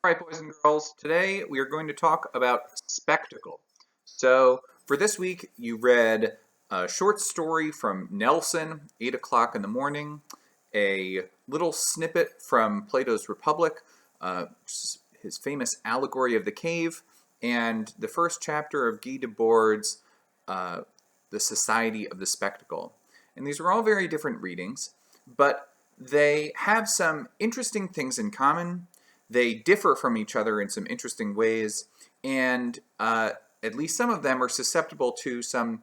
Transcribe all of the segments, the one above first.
All right, boys and girls, today we are going to talk about spectacle. So, for this week, you read a short story from Nelson, 8 o'clock in the morning, a little snippet from Plato's Republic, his famous Allegory of the Cave, and the first chapter of Guy Debord's The Society of the Spectacle. And these are all very different readings, but they have some interesting things in common. They differ from each other in some interesting ways, and at least some of them are susceptible to some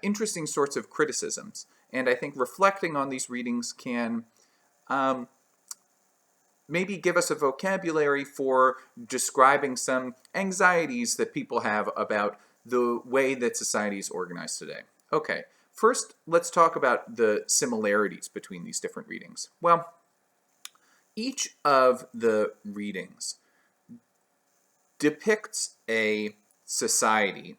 interesting sorts of criticisms. And I think reflecting on these readings can maybe give us a vocabulary for describing some anxieties that people have about the way that society is organized today. Okay, first let's talk about the similarities between these different readings. Well, each of the readings depicts a society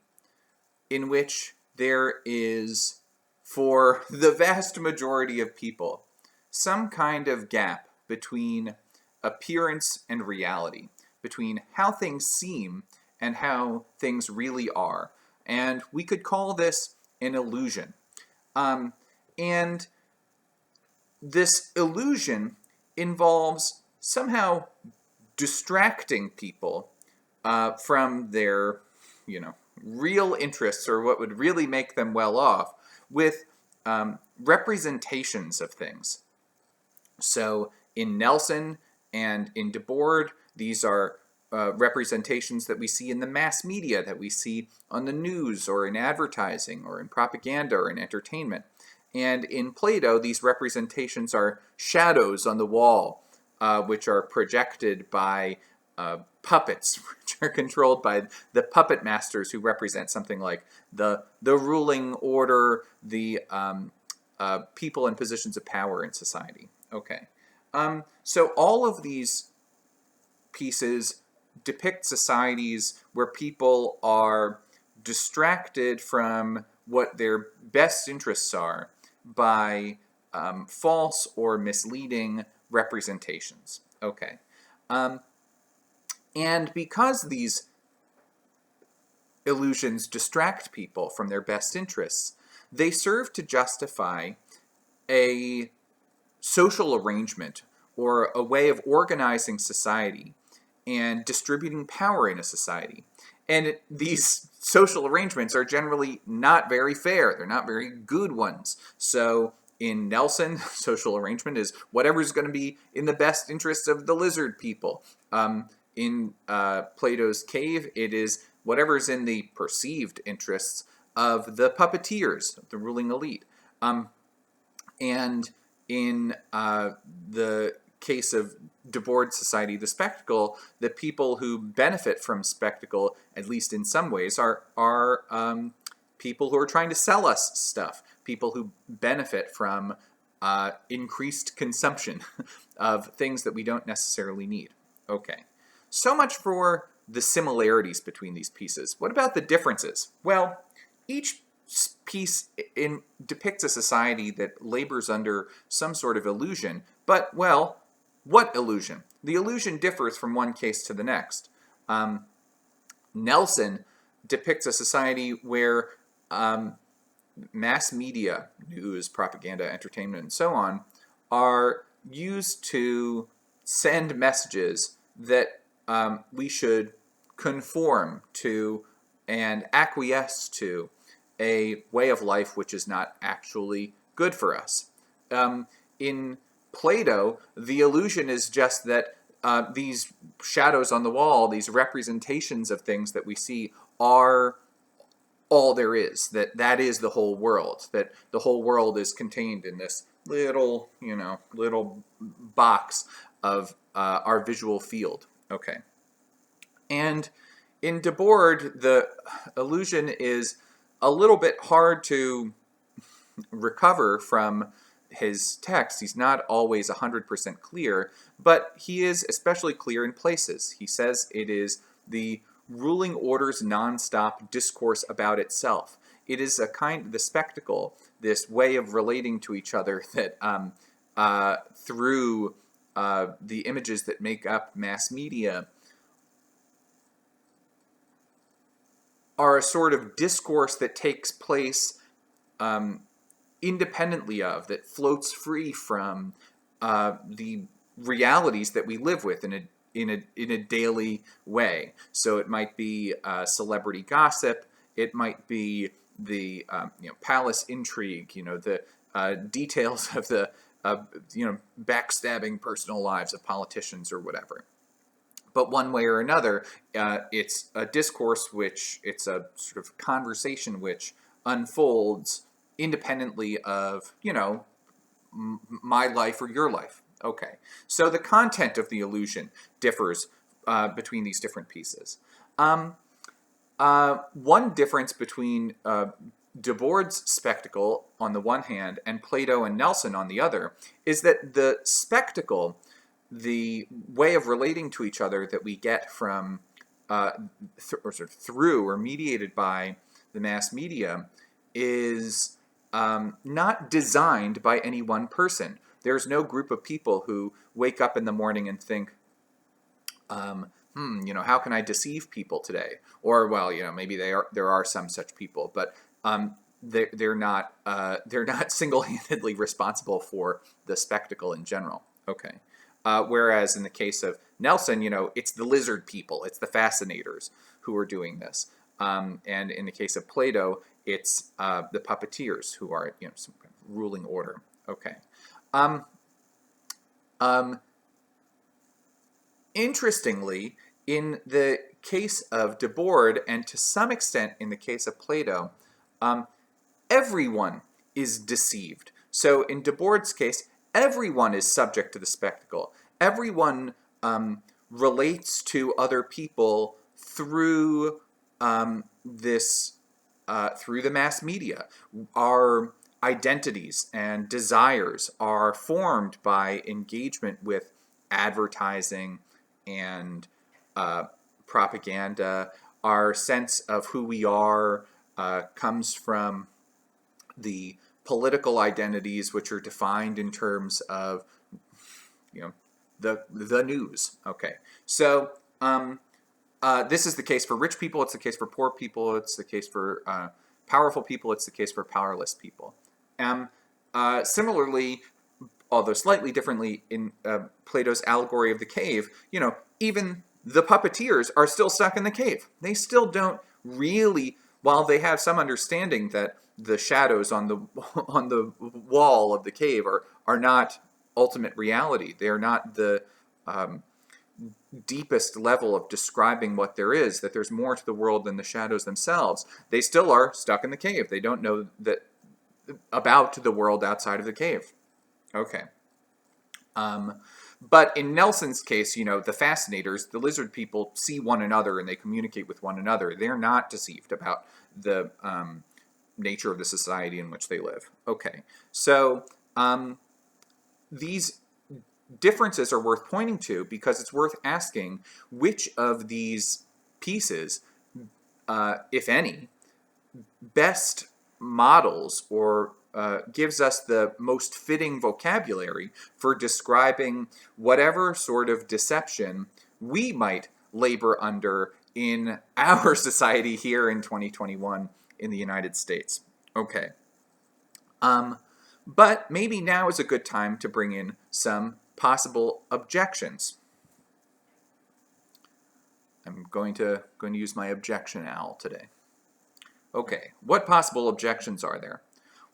in which there is, for the vast majority of people, some kind of gap between appearance and reality, between how things seem and how things really are. And we could call this an illusion. And this illusion involves somehow distracting people from their, real interests or what would really make them well off with representations of things. So in Nelson and in Debord, these are representations that we see in the mass media, that we see on the news or in advertising or in propaganda or in entertainment. And in Plato, these representations are shadows on the wall, which are projected by puppets, which are controlled by the puppet masters who represent something like the ruling order, the people in positions of power in society. Okay, so all of these pieces depict societies where people are distracted from what their best interests are by false or misleading representations. Okay. And because these illusions distract people from their best interests, they serve to justify a social arrangement or a way of organizing society and distributing power in a society. And these social arrangements are generally not very fair. They're not very good ones. So in Nelson, social arrangement is whatever's going to be in the best interests of the lizard people. In Plato's cave, it is whatever's in the perceived interests of the puppeteers, the ruling elite. And in the case of Debord's society, the spectacle, the people who benefit from spectacle, at least in some ways, are people who are trying to sell us stuff, people who benefit from increased consumption of things that we don't necessarily need. Okay, so much for the similarities between these pieces. What about the differences? Well, each piece depicts a society that labors under some sort of illusion, but, well, what illusion? The illusion differs from one case to the next. Nelson depicts a society where mass media, news, propaganda, entertainment, and so on, are used to send messages that we should conform to and acquiesce to a way of life which is not actually good for us. In Plato, the illusion is just that these shadows on the wall, these representations of things that we see, are all there is, that is the whole world, that the whole world is contained in this little box of our visual field. Okay. And in Debord, the illusion is a little bit hard to recover from his text. He's not always 100% clear, but he is especially clear in places. He says it is the ruling order's nonstop discourse about itself. It is the spectacle, this way of relating to each other that through the images that make up mass media are a sort of discourse that takes place independently of, that floats free from the realities that we live with in a daily way. So it might be celebrity gossip. It might be the palace intrigue. The details of the backstabbing personal lives of politicians or whatever. But one way or another, it's a discourse it's a sort of conversation which unfolds independently of, my life or your life. Okay, so the content of the illusion differs between these different pieces. One difference between Debord's spectacle on the one hand and Plato and Nelson on the other is that the spectacle, the way of relating to each other that we get from through or mediated by the mass media, is not designed by any one person. There's no group of people who wake up in the morning and think, how can I deceive people today? Or, well, maybe there are some such people, but they're not single-handedly responsible for the spectacle in general. Okay. Whereas in the case of Nelson, it's the lizard people, it's the fascinators who are doing this. And in the case of Plato, it's the puppeteers who are some kind of ruling order. Okay. Interestingly, in the case of Debord, and to some extent in the case of Plato, everyone is deceived. So in Debord's case, everyone is subject to the spectacle. Everyone relates to other people through through the mass media. Our identities and desires are formed by engagement with advertising and propaganda. Our sense of who we are comes from the political identities, which are defined in terms of the news. Okay, so this is the case for rich people. It's the case for poor people. It's the case for powerful people. It's the case for powerless people. Similarly, although slightly differently, in Plato's Allegory of the Cave, even the puppeteers are still stuck in the cave. They still don't really, while they have some understanding that the shadows on the wall of the cave are not ultimate reality. They are not the deepest level of describing what there is, that there's more to the world than the shadows themselves. They still are stuck in the cave. They don't know about the world outside of the cave. Okay. But in Nelson's case, the fascinators, the lizard people, see one another and they communicate with one another. They're not deceived about the nature of the society in which they live. Okay, so these differences are worth pointing to because it's worth asking which of these pieces, if any, best models or gives us the most fitting vocabulary for describing whatever sort of deception we might labor under in our society here in 2021 in the United States. Okay. But maybe now is a good time to bring in some possible objections. I'm going to use my Objection Owl today. Okay, what possible objections are there?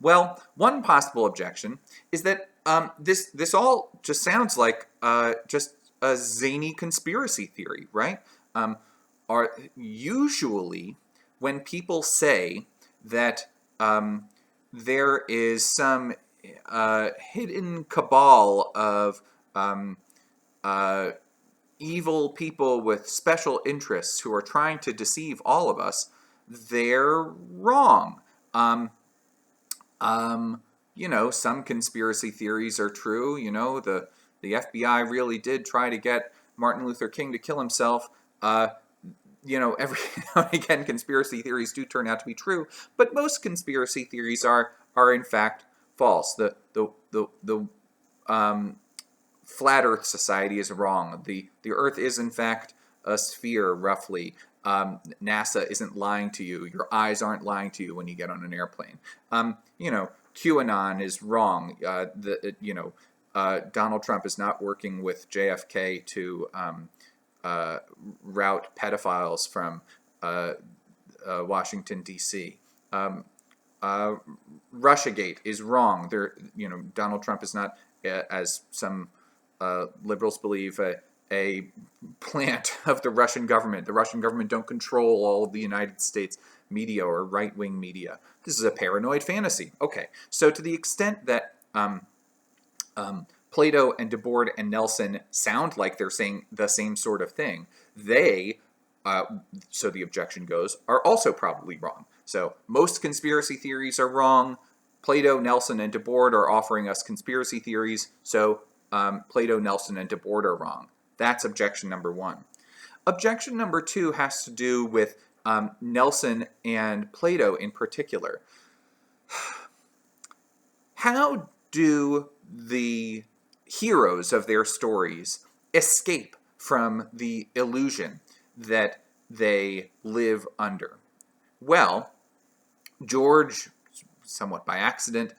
Well, one possible objection is that this all just sounds like just a zany conspiracy theory, right? Usually when people say that there is some hidden cabal of evil people with special interests who are trying to deceive all of us, they're wrong. Some conspiracy theories are true. The FBI really did try to get Martin Luther King to kill himself. Every now and again, conspiracy theories do turn out to be true, but most conspiracy theories are in fact false. The Flat Earth Society is wrong. The Earth is in fact a sphere, roughly. NASA isn't lying to you. Your eyes aren't lying to you when you get on an airplane. QAnon is wrong. Donald Trump is not working with JFK to route pedophiles from Washington, D.C. Russiagate is wrong. Donald Trump is not, as some liberals believe, a plant of the Russian government. The Russian government don't control all of the United States media or right-wing media. This is a paranoid fantasy. Okay, so to the extent that Plato and Debord and Nelson sound like they're saying the same sort of thing, they, so the objection goes, are also probably wrong. So most conspiracy theories are wrong. Plato, Nelson, and Debord are offering us conspiracy theories, so Plato, Nelson, and Debord are wrong. That's objection number one. Objection number two has to do with Nelson and Plato in particular. How do the heroes of their stories escape from the illusion that they live under? Well, George, somewhat by accident,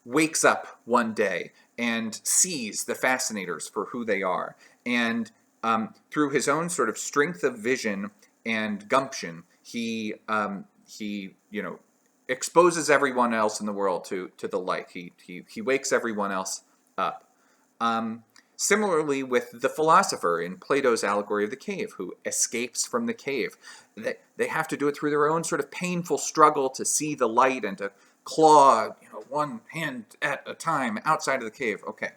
wakes up one day and sees the fascinators for who they are. And through his own sort of strength of vision and gumption, he exposes everyone else in the world to the light. He wakes everyone else up. Similarly with the philosopher in Plato's Allegory of the Cave, who escapes from the cave. They have to do it through their own sort of painful struggle to see the light and to claw, one hand at a time outside of the cave. Okay.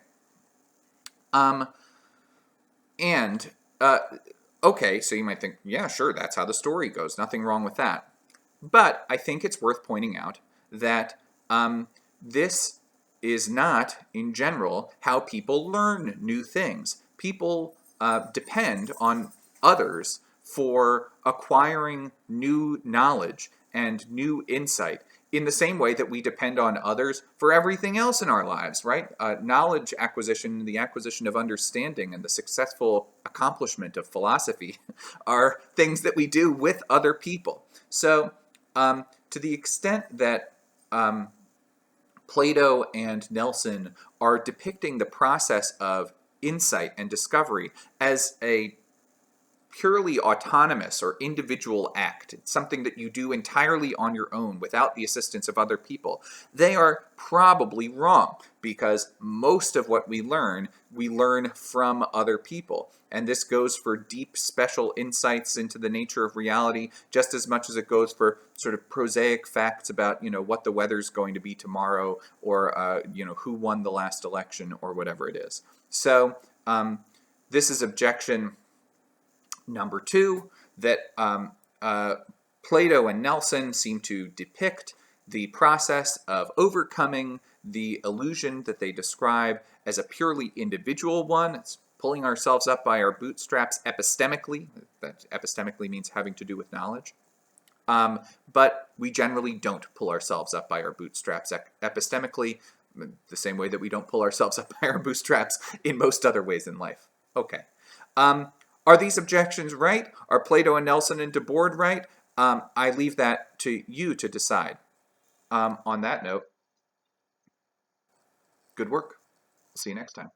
Okay, so you might think, yeah, sure, that's how the story goes. Nothing wrong with that. But I think it's worth pointing out that this is not, in general, how people learn new things. People depend on others for acquiring new knowledge and new insight in the same way that we depend on others for everything else in our lives, right? Knowledge acquisition, the acquisition of understanding, and the successful accomplishment of philosophy are things that we do with other people. So to the extent that Plato and Nelson are depicting the process of insight and discovery as a purely autonomous or individual act. It's something that you do entirely on your own without the assistance of other people. They are probably wrong, because most of what we learn from other people. And this goes for deep, special insights into the nature of reality, just as much as it goes for sort of prosaic facts about, what the weather's going to be tomorrow, or, who won the last election, or whatever it is. So this is objection number two, that Plato and Nelson seem to depict the process of overcoming the illusion that they describe as a purely individual one. It's pulling ourselves up by our bootstraps epistemically. That epistemically means having to do with knowledge. But we generally don't pull ourselves up by our bootstraps epistemically, the same way that we don't pull ourselves up by our bootstraps in most other ways in life. Okay. Are these objections right? Are Plato and Nelson and Debord right? I leave that to you to decide. On that note, good work. See you next time.